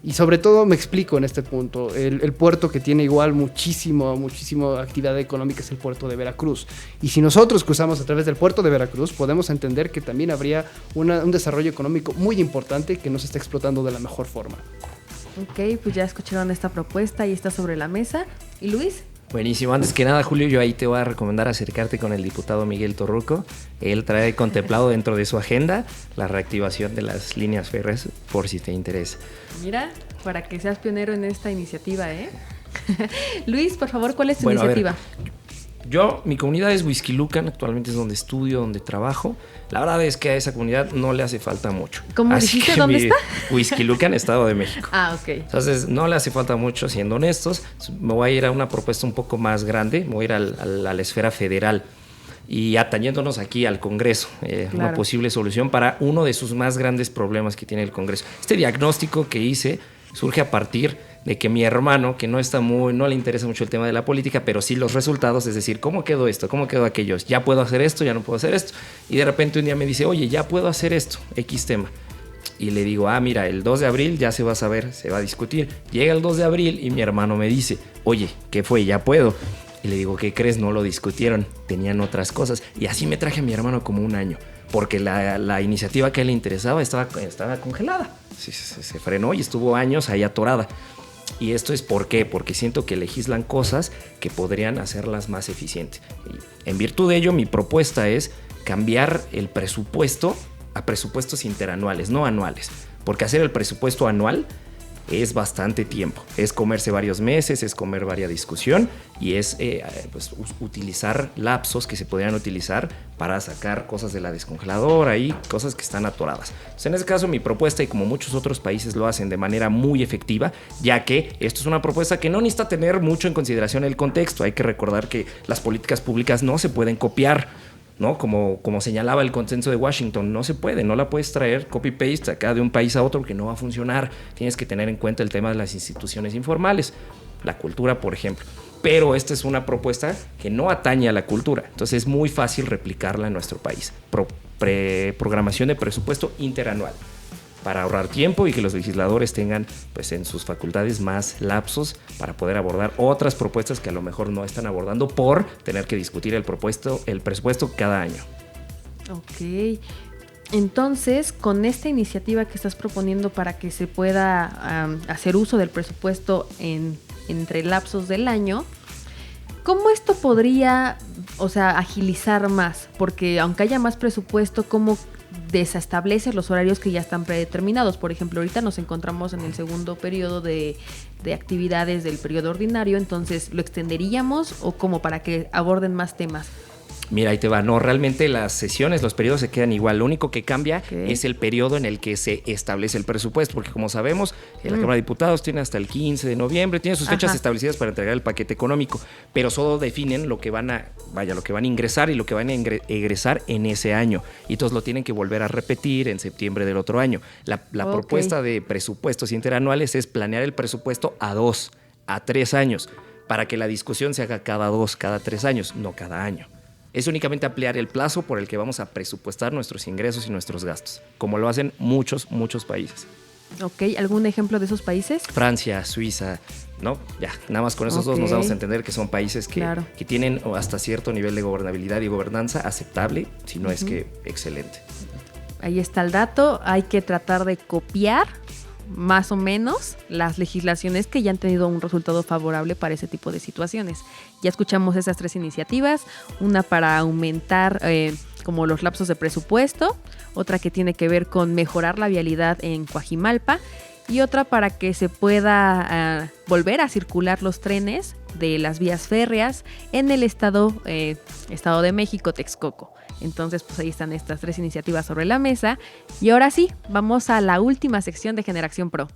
Y sobre todo, me explico en este punto, el puerto que tiene igual muchísima actividad económica es el puerto de Veracruz. Y si nosotros cruzamos a través del puerto de Veracruz, podemos entender que también habría un desarrollo económico muy importante que no se está explotando de la mejor forma. Ok, pues ya escucharon esta propuesta y está sobre la mesa. ¿Y Luis? Buenísimo. Antes que nada, Julio, yo ahí te voy a recomendar acercarte con el diputado Miguel Torruco. Él trae contemplado dentro de su agenda la reactivación de las líneas férreas, por si te interesa. Mira, para que seas pionero en esta iniciativa, ¿eh? Luis, por favor, ¿cuál es tu iniciativa? Mi comunidad es Huixquilucan, actualmente es donde estudio, donde trabajo. La verdad es que a esa comunidad no le hace falta mucho. ¿Cómo dijiste? ¿Dónde está? Huixquilucan, Estado de México. Ah, ok. Entonces, no le hace falta mucho, siendo honestos. Me voy a ir a una propuesta un poco más grande, me voy a ir a la esfera federal y atañéndonos aquí al Congreso, una posible solución para uno de sus más grandes problemas que tiene el Congreso. Este diagnóstico que hice surge a partir de que mi hermano, que no le interesa mucho el tema de la política, pero sí los resultados, es decir, ¿cómo quedó esto? ¿Cómo quedó aquello? ¿Ya puedo hacer esto? ¿Ya no puedo hacer esto? Y de repente un día me dice, oye, ya puedo hacer esto, X tema. Y le digo, mira, el 2 de abril ya se va a saber, se va a discutir. Llega el 2 de abril y mi hermano me dice, oye, ¿qué fue? ¿Ya puedo? Y le digo, ¿qué crees? No lo discutieron, tenían otras cosas. Y así me traje a mi hermano como un año, porque la iniciativa que a él le interesaba estaba congelada. Se frenó y estuvo años ahí atorada. Y esto es ¿por qué? Porque siento que legislan cosas que podrían hacerlas más eficientes. Y en virtud de ello, mi propuesta es cambiar el presupuesto a presupuestos interanuales, no anuales. Porque hacer el presupuesto anual es bastante tiempo. Es comerse varios meses, es comer varias discusión y es utilizar lapsos que se podrían utilizar para sacar cosas de la descongeladora y cosas que están atoradas. Entonces, en este caso, mi propuesta, y como muchos otros países lo hacen de manera muy efectiva, ya que esto es una propuesta que no necesita tener mucho en consideración el contexto. Hay que recordar que las políticas públicas no se pueden copiar, ¿no? Como señalaba el consenso de Washington, no se puede, no la puedes traer copy-paste acá de un país a otro porque no va a funcionar. Tienes que tener en cuenta el tema de las instituciones informales, la cultura, por ejemplo. Pero esta es una propuesta que no atañe a la cultura, entonces es muy fácil replicarla en nuestro país. Programación de presupuesto interanual, para ahorrar tiempo y que los legisladores tengan pues en sus facultades más lapsos para poder abordar otras propuestas que a lo mejor no están abordando por tener que discutir el presupuesto cada año. Ok. Entonces, con esta iniciativa que estás proponiendo para que se pueda hacer uso del presupuesto entre lapsos del año, ¿cómo esto podría, agilizar más? Porque aunque haya más presupuesto, ¿cómo desestablece los horarios que ya están predeterminados? Por ejemplo, ahorita nos encontramos en el segundo periodo de actividades del periodo ordinario, entonces, ¿lo extenderíamos o como para que aborden más temas? Mira, ahí te va. No, realmente las sesiones, los periodos se quedan igual. Lo único que cambia es el periodo en el que se establece el presupuesto, porque como sabemos, la Cámara de Diputados tiene hasta el 15 de noviembre, tiene sus fechas establecidas para entregar el paquete económico, pero solo definen lo que van a ingresar y lo que van a egresar en ese año. Y entonces lo tienen que volver a repetir en septiembre del otro año. La propuesta de presupuestos interanuales es planear el presupuesto a 3 años, para que la discusión se haga cada 3 años, no cada año. es únicamente ampliar el plazo por el que vamos a presupuestar nuestros ingresos y nuestros gastos, como lo hacen muchos países. Ok, ¿algún ejemplo de esos países? Francia, Suiza, ¿no? Ya, nada más con esos dos nos vamos a entender que son países que tienen hasta cierto nivel de gobernabilidad y gobernanza aceptable, si no es que excelente. Ahí está el dato, hay que tratar de copiar más o menos las legislaciones que ya han tenido un resultado favorable para ese tipo de situaciones. Ya escuchamos esas 3 iniciativas, una para aumentar como los lapsos de presupuesto, otra que tiene que ver con mejorar la vialidad en Coajimalpa y otra para que se pueda volver a circular los trenes de las vías férreas en el Estado de México, Texcoco. Entonces, pues ahí están estas 3 iniciativas sobre la mesa. Y ahora sí, vamos a la última sección de Generación Pro.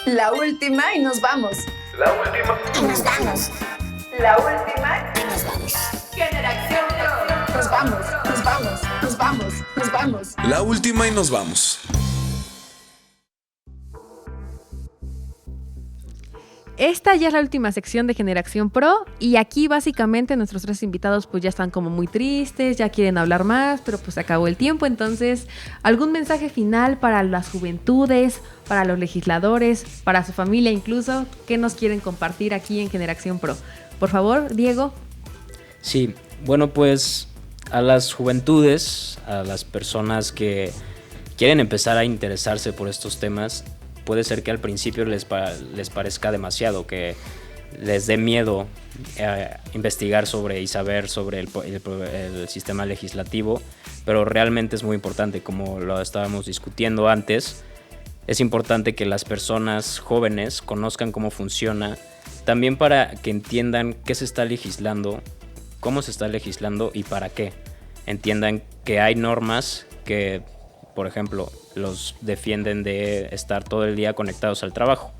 La última y nos vamos. La última. Y nos vamos. La última y nos vamos. Generación Pro. Nos vamos, nos vamos, nos vamos, nos vamos. La última y nos vamos. Esta ya es la última sección de Generación Pro y aquí básicamente nuestros 3 invitados pues ya están como muy tristes, ya quieren hablar más, pero pues se acabó el tiempo. Entonces, ¿algún mensaje final para las juventudes, para los legisladores, para su familia incluso? ¿Qué nos quieren compartir aquí en Generación Pro? Por favor, Diego. Sí, bueno, pues a las juventudes, a las personas que quieren empezar a interesarse por estos temas, puede ser que al principio les parezca demasiado, que les dé miedo investigar sobre y saber sobre el sistema legislativo, pero realmente es muy importante, como lo estábamos discutiendo antes. Es importante que las personas jóvenes conozcan cómo funciona, también para que entiendan qué se está legislando, cómo se está legislando y para qué. Entiendan que hay normas que, por ejemplo, los defienden de estar todo el día conectados al trabajo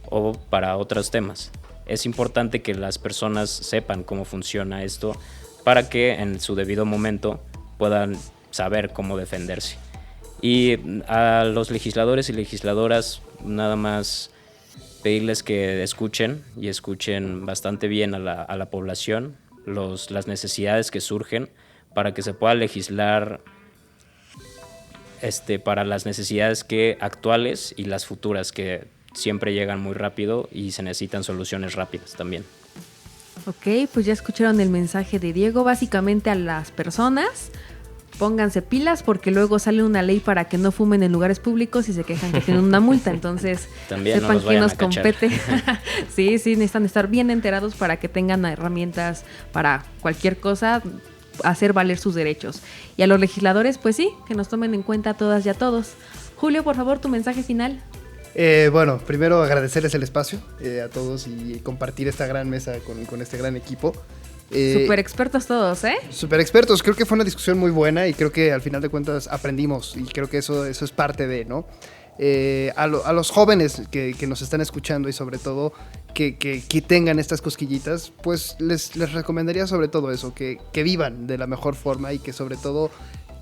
o para otros temas. Es importante que las personas sepan cómo funciona esto para que en su debido momento puedan saber cómo defenderse. Y a los legisladores y legisladoras nada más pedirles que escuchen y escuchen bastante bien a la población, las necesidades que surgen para que se pueda legislar para las necesidades actuales y las futuras, que siempre llegan muy rápido y se necesitan soluciones rápidas también. Ok, pues ya escucharon el mensaje de Diego. Básicamente a las personas, pónganse pilas porque luego sale una ley para que no fumen en lugares públicos y se quejan que tienen una multa. Entonces, también sepan no quién nos a cachar. compete. Sí, necesitan estar bien enterados para que tengan herramientas para cualquier cosa, hacer valer sus derechos. Y a los legisladores, pues sí, que nos tomen en cuenta a todas y a todos. Julio, por favor, tu mensaje final. Bueno, primero agradecerles el espacio a todos y compartir esta gran mesa con este gran equipo. Súper expertos todos, ¿eh? Súper expertos. Creo que fue una discusión muy buena y creo que al final de cuentas aprendimos y creo que eso es parte de, ¿no? A los jóvenes que nos están escuchando y sobre todo que tengan estas cosquillitas, pues les recomendaría sobre todo eso, que vivan de la mejor forma y que sobre todo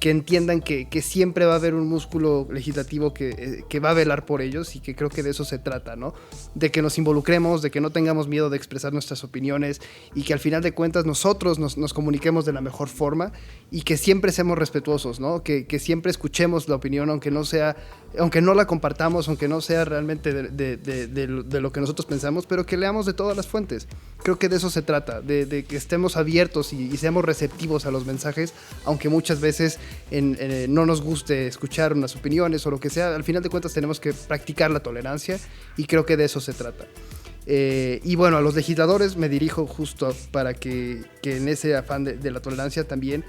que entiendan que siempre va a haber un músculo legislativo que va a velar por ellos y que creo que de eso se trata, ¿no? De que nos involucremos, de que no tengamos miedo de expresar nuestras opiniones y que al final de cuentas nosotros nos comuniquemos de la mejor forma y que siempre seamos respetuosos, ¿no? Que siempre escuchemos la opinión, aunque no la compartamos, aunque no sea realmente de lo que nosotros pensamos, pero que leamos de todas las fuentes. Creo que de eso se trata, de que estemos abiertos y seamos receptivos a los mensajes, aunque muchas veces no nos guste escuchar unas opiniones o lo que sea. Al final de cuentas tenemos que practicar la tolerancia y creo que de eso se trata. Y bueno, a los legisladores me dirijo justo para que en ese afán de la tolerancia también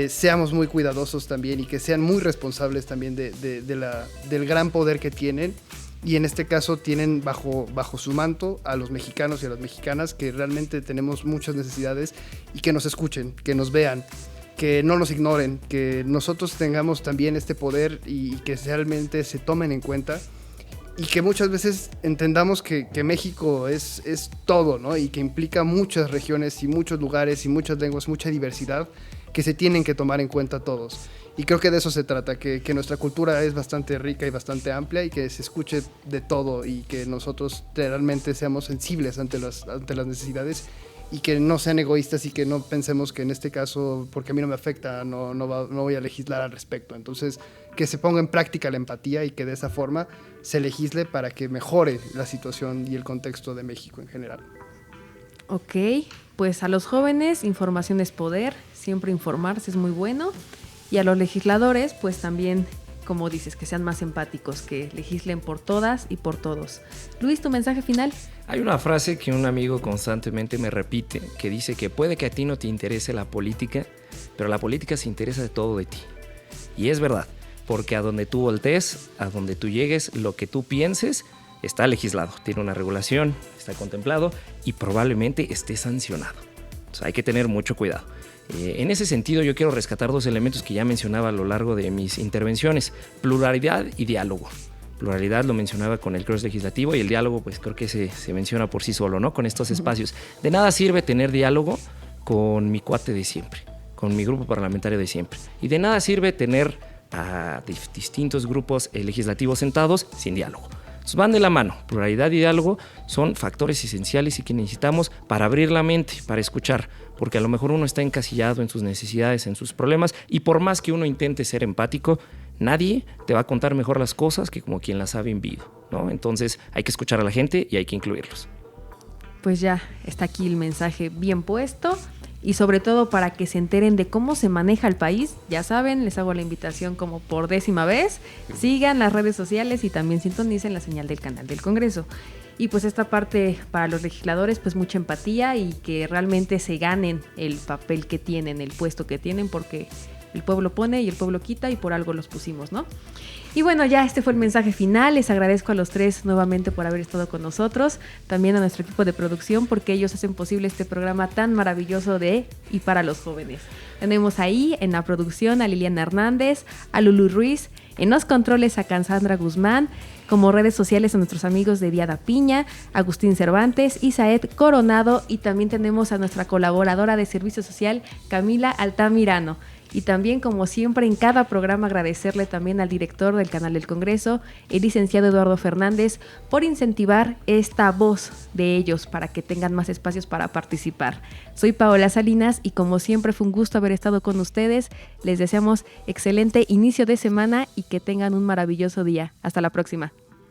seamos muy cuidadosos también y que sean muy responsables también del gran poder que tienen. Y en este caso tienen bajo su manto a los mexicanos y a las mexicanas que realmente tenemos muchas necesidades y que nos escuchen, que nos vean, que no nos ignoren, que nosotros tengamos también este poder y que realmente se tomen en cuenta y que muchas veces entendamos que México es todo, ¿no? Y que implica muchas regiones y muchos lugares y muchas lenguas, mucha diversidad que se tienen que tomar en cuenta todos. Y creo que de eso se trata, que nuestra cultura es bastante rica y bastante amplia y que se escuche de todo y que nosotros realmente seamos sensibles ante las necesidades y que no sean egoístas y que no pensemos que en este caso, porque a mí no me afecta, no voy a legislar al respecto. Entonces, que se ponga en práctica la empatía y que de esa forma se legisle para que mejore la situación y el contexto de México en general. Ok, pues a los jóvenes información es poder, siempre informarse es muy bueno, y a los legisladores pues también, como dices, que sean más empáticos, que legislen por todas y por todos. Luis, ¿tu mensaje final? Hay una frase que un amigo constantemente me repite, que dice que puede que a ti no te interese la política, pero la política se interesa de todo de ti. Y es verdad, porque a donde tú voltees, a donde tú llegues, lo que tú pienses, está legislado, tiene una regulación, está contemplado y probablemente esté sancionado. Entonces hay que tener mucho cuidado. En ese sentido yo quiero rescatar 2 elementos que ya mencionaba a lo largo de mis intervenciones: pluralidad y diálogo. Pluralidad lo mencionaba con el cross legislativo y el diálogo pues creo que se menciona por sí solo, ¿no? Con estos espacios. De nada sirve tener diálogo con mi cuate de siempre, con mi grupo parlamentario de siempre. Y de nada sirve tener a distintos grupos legislativos sentados sin diálogo. Entonces van de la mano. Pluralidad y diálogo son factores esenciales y que necesitamos para abrir la mente, para escuchar, porque a lo mejor uno está encasillado en sus necesidades, en sus problemas, y por más que uno intente ser empático, nadie te va a contar mejor las cosas que como quien las ha vivido, ¿no? Entonces hay que escuchar a la gente y hay que incluirlos. Pues ya está aquí el mensaje bien puesto. Y sobre todo para que se enteren de cómo se maneja el país, ya saben, les hago la invitación como por 10ª vez, sigan las redes sociales y también sintonicen la señal del canal del Congreso. Y pues esta parte para los legisladores, pues mucha empatía y que realmente se ganen el papel que tienen, el puesto que tienen, porque el pueblo pone y el pueblo quita y por algo los pusimos, ¿no? Y bueno, ya este fue el mensaje final. Les agradezco a los 3 nuevamente por haber estado con nosotros. También a nuestro equipo de producción, porque ellos hacen posible este programa tan maravilloso de y para los jóvenes. Tenemos ahí en la producción a Liliana Hernández, a Lulu Ruiz, en los controles a Cassandra Guzmán, como redes sociales a nuestros amigos de Diada Piña, Agustín Cervantes, Isaed Coronado, y también tenemos a nuestra colaboradora de Servicio Social, Camila Altamirano. Y también, como siempre, en cada programa agradecerle también al director del Canal del Congreso, el licenciado Eduardo Fernández, por incentivar esta voz de ellos para que tengan más espacios para participar. Soy Paola Salinas y como siempre fue un gusto haber estado con ustedes. Les deseamos excelente inicio de semana y que tengan un maravilloso día. Hasta la próxima.